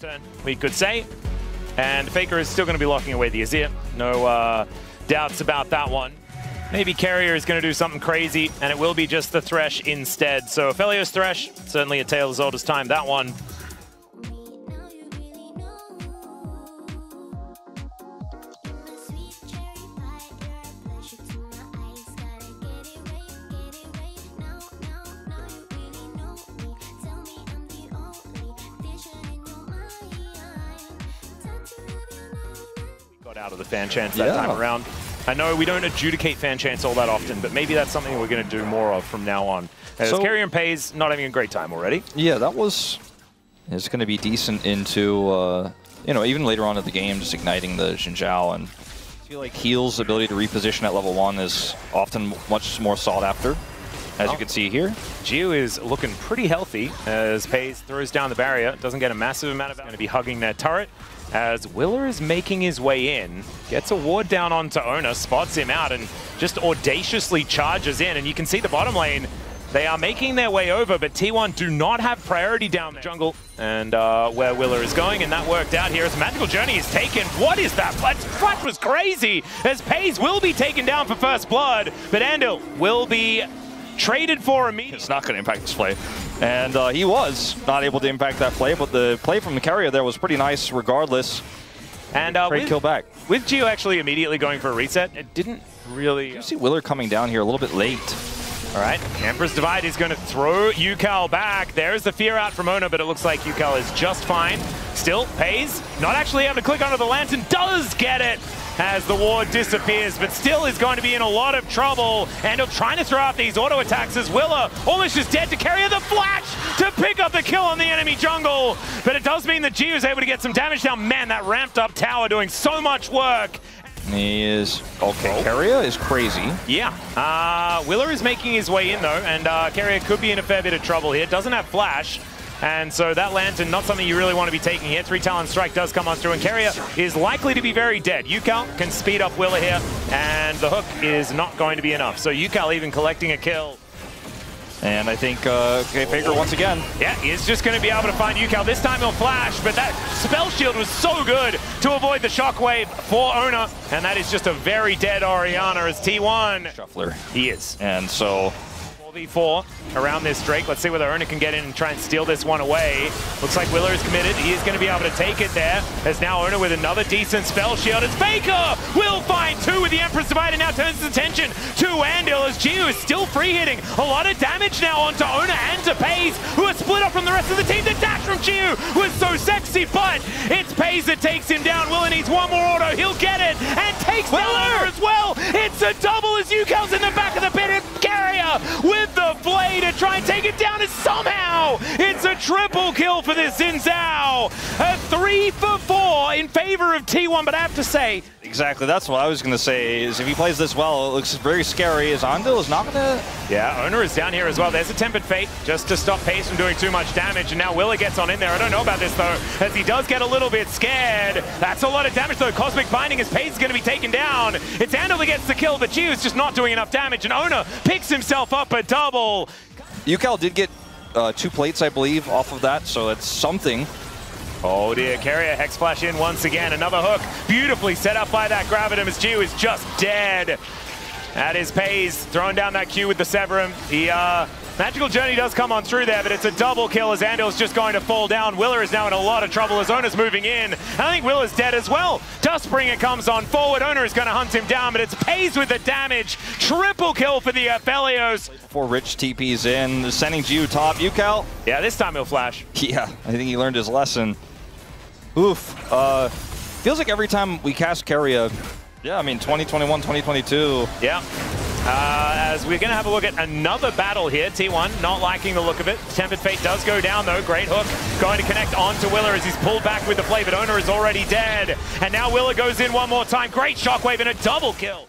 turn, we could say. And Faker is still going to be locking away the Azir. No doubts about that one. Maybe Carrier is going to do something crazy, and it will be just the Thresh instead. So Aphelios Thresh, certainly a tale as old as time, that one. Got out of the fan chance that time around. I know we don't adjudicate fan chants all that often, but maybe that's something we're going to do more of from now on. As Carrier and Pays not having a great time already. Yeah, that was... It's going to be decent into, you know, even later on in the game, just igniting the Xin Zhao. And I feel like Heal's ability to reposition at level 1 is often much more sought after, as you can see here. Gio is looking pretty healthy as Pays throws down the barrier. Doesn't get a massive amount of... Going to be hugging their turret. As Willer is making his way in, gets a ward down onto Ona, spots him out, and just audaciously charges in. And you can see the bottom lane, they are making their way over, but T1 do not have priority down there. Jungle, and where Willer is going, and that worked out here as Magical Journey is taken. What is that? Flash was crazy, as Pays will be taken down for first blood, but Andil will be traded for immediately. It's not going to impact this play. And he was not able to impact that play, but the play from the Carrier there was pretty nice regardless. And kill back. With Gio actually immediately going for a reset, it didn't really... You see Willer coming down here a little bit late. All right, Emperor's Divide is going to throw Yukal back. There's the fear out from Ona, but it looks like Yukal is just fine. Still, Pays not actually able to click onto the lantern, does get it as the ward disappears, but still is going to be in a lot of trouble. And he'll trying to throw out these auto attacks as Willer almost just dead to Carrier the flash to pick up the kill on the enemy jungle. But it does mean that Gio is able to get some damage down. Man, that ramped up tower doing so much work. He is... Okay, Carrier is crazy. Yeah. Willer is making his way in, though, and Carrier could be in a fair bit of trouble here. Doesn't have flash, and so that lantern, not something you really want to be taking here. 3 Talon Strike does come on through, and Carrier is likely to be very dead. Yukal can speed up Willer here, and the hook is not going to be enough. So Yukal even collecting a kill. And I think, okay, Faker once again. Yeah, he's just going to be able to find Yukal. This time he'll flash, but that spell shield was so good to avoid the shockwave for Ona. And that is just a very dead Orianna as T1. Shuffler. He is. And so... 4v4 around this Drake. Let's see whether Ona can get in and try and steal this one away. Looks like Willer is committed. He is going to be able to take it there. As now Ona with another decent spell shield. It's Faker will find 2 with the Empress Divide and now turns his attention to Andil as Gio is still free hitting. A lot of damage now onto Ona and to Pays, who are split up from the rest of the team. The dash from Gio was so sexy, but it's Pays that takes him down. Willer needs one more auto. He'll get it and takes down Ona as well. It's a double as Yukal's in the back of the pit. And Carrier with the play to try and take it down, and somehow it's a triple kill for this Xin Zhao. A 3 for 4 in favor of T1, but I have to say... Exactly, that's what I was going to say, is if he plays this well, it looks very scary. Is Andil is not going to... Yeah, Ona is down here as well. There's a Tempered Fate just to stop Pays from doing too much damage, and now Willer gets on in there. I don't know about this, though, as he does get a little bit scared. That's a lot of damage, though. Cosmic Binding as Pays is going to be taken down. It's Andil that gets the kill, but Gio's just not doing enough damage, and Ona picks himself up a double. Yukal did get 2 plates, I believe, off of that, so it's something. Oh dear, Carrier Hex Flash in once again. Another hook beautifully set up by that Gravitum as Gio is just dead. That is Pays throwing down that Q with the Severum. The Magical Journey does come on through there, but it's a double kill as Andil's just going to fall down. Willer is now in a lot of trouble as Ona's moving in. And I think Willer's dead as well. Dustbringer comes on forward. Ona is going to hunt him down, but it's Pays with the damage. Triple kill for the Aphelios. Before Rich TP's in, sending Gio top. Yukal. Yeah, this time he'll flash. Yeah, I think he learned his lesson. Oof. Feels like every time we cast Carrier, yeah, I mean, 2021, 2022. Yeah. As we're going to have a look at another battle here. T1 not liking the look of it. Tempered Fate does go down, though. Great hook going to connect onto Willer as he's pulled back with the play, but Ona is already dead. And now Willer goes in one more time. Great shockwave and a double kill.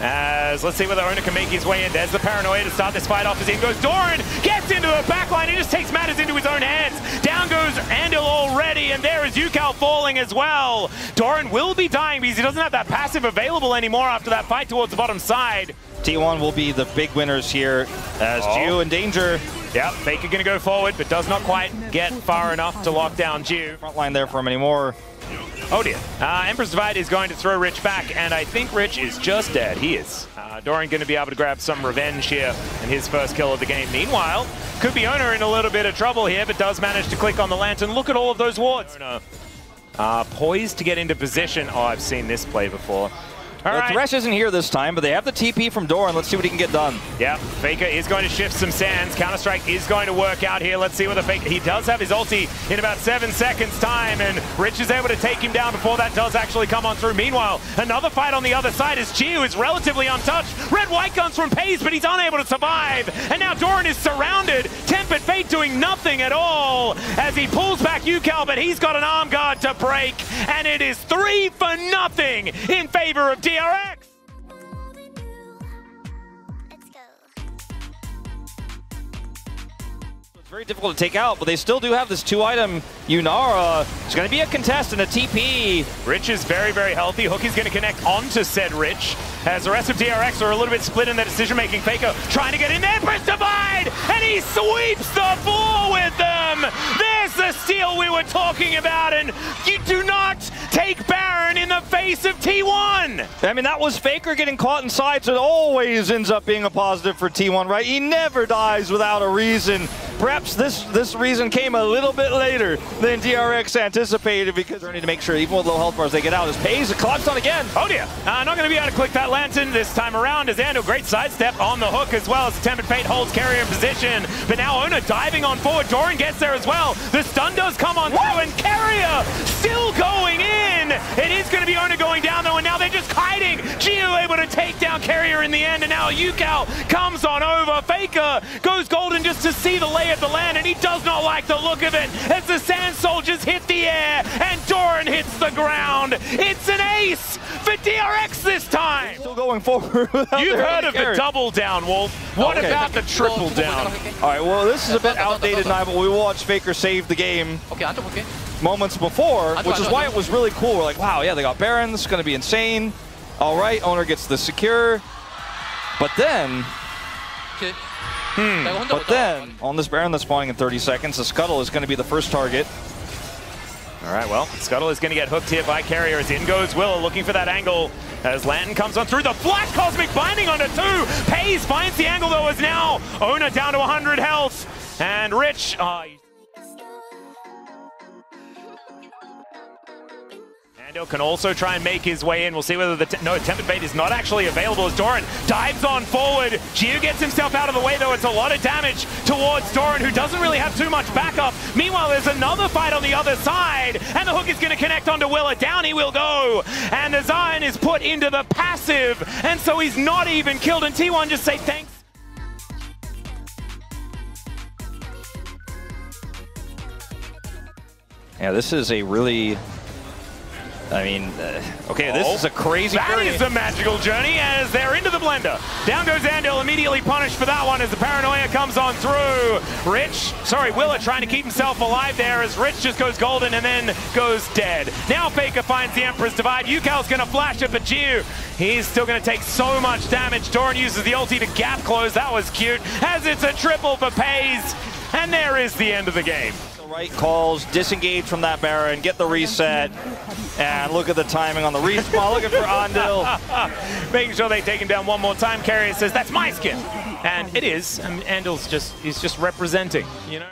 As let's see whether Ona can make his way in. There's the paranoia to start this fight off as in goes Doran, gets into the backline and just takes matters into his own hands. Down goes Andil already, and there is is Yukal falling as well. Doran will be dying because he doesn't have that passive available anymore after that fight towards the bottom side. T1 will be the big winners here as Jiu in danger. Yep, Faker gonna go forward, but does not quite get far enough to lock down Jiu. Front line there for him anymore. Oh dear. Emperor's Divide is going to throw Rich back, and I think Rich is just dead. He is. Doran going to be able to grab some revenge here in his first kill of the game. Meanwhile, could be Owner in a little bit of trouble here, but does manage to click on the lantern. Look at all of those wards. Poised to get into position. Oh, I've seen this play before. All right. Thresh isn't here this time, but they have the TP from Doran. Let's see what he can get done. Yeah, Faker is going to shift some sands. Counter-Strike is going to work out here. Let's see whether Faker... He does have his ulti in about 7 seconds time, and Rich is able to take him down before that does actually come on through. Meanwhile, another fight on the other side as Jiu is relatively untouched. Red-white guns from Pays, but he's unable to survive. And now Doran is surrounded. Tempered Fate doing nothing at all as he pulls back Yukal, but he's got an arm guard to break. And it is 3-0 in favor of DRX. It's very difficult to take out, but they still do have this 2-item Yunara. It's going to be a contest and a TP. Rich is very, very healthy. Hook is going to connect onto said Rich, as the rest of DRX are a little bit split in their decision-making. Faker trying to get in there, Empress Divide, and he sweeps the floor with them. There's the steal we were talking about, and you do not take Baron in the face of T1. I mean, that was Faker getting caught inside, so it always ends up being a positive for T1, right? He never dies without a reason. Perhaps this reason came a little bit later than DRX anticipated, because they're going to make sure, even with low health bars, they get out. As Pays clocks on again. Oh dear. Not going to be able to click that lantern this time around, as Andal, great sidestep on the hook as well, as the Tempered Fate holds Carrier in position. But now Ona diving on forward. Doran gets there as well. The stun does come on through, and Carrier still going in. It is going to be Ona going down though, and now they're just hiding. Jiu able to take down Carrier in the end, and now Yukal comes on over. Faker goes golden just to see the lay of the land, and he does not like the look of it as the Sand Soldiers hit the air and Doran hits the ground. It's an ace for DRX this time. Still going forward. You've heard of the double down, Wolf. What about the triple down? All right, well, this is a bit outdated now, but we watched Faker save the game moments before, which is why it was really cool. We're like, wow, yeah, they got Baron. This is going to be insane. All right, Owner gets the secure. But then... But then, on this Baron that's spawning in 30 seconds, the Scuttle is going to be the first target. All right, well, Scuttle is going to get hooked here by Carrier as in goes Willow, looking for that angle as Lantern comes on through. The flat Cosmic Binding onto 2. Pays finds the angle, though, as now Ona down to 100 health. And Rich... Andal can also try and make his way in. We'll see whether the... No, Tempered Fate is not actually available as Doran dives on forward. Jiu gets himself out of the way, though. It's a lot of damage towards Doran, who doesn't really have too much backup. Meanwhile, there's another fight on the other side, and the hook is going to connect onto Willa. Down he will go, and the Zion is put into the passive, and so he's not even killed, and T1 just say thanks. Yeah, this is a really... I mean, okay, this is a crazy journey. That is a magical journey as they're into the blender. Down goes Andal, immediately punished for that one as the paranoia comes on through. Willa trying to keep himself alive there as Rich just goes golden and then goes dead. Now Faker finds the Emperor's Divide. Yukal's going to flash it, but Jiu, he's still going to take so much damage. Doran uses the ulti to gap close. That was cute, as it's a triple for Pays. And there is the end of the game. Right calls, disengage from that Baron, get the reset, and look at the timing on the respawn. Looking for Andal. Making sure they take him down one more time. Carrier says, that's my skin. And it is. I mean, Andal's he's just representing, you know?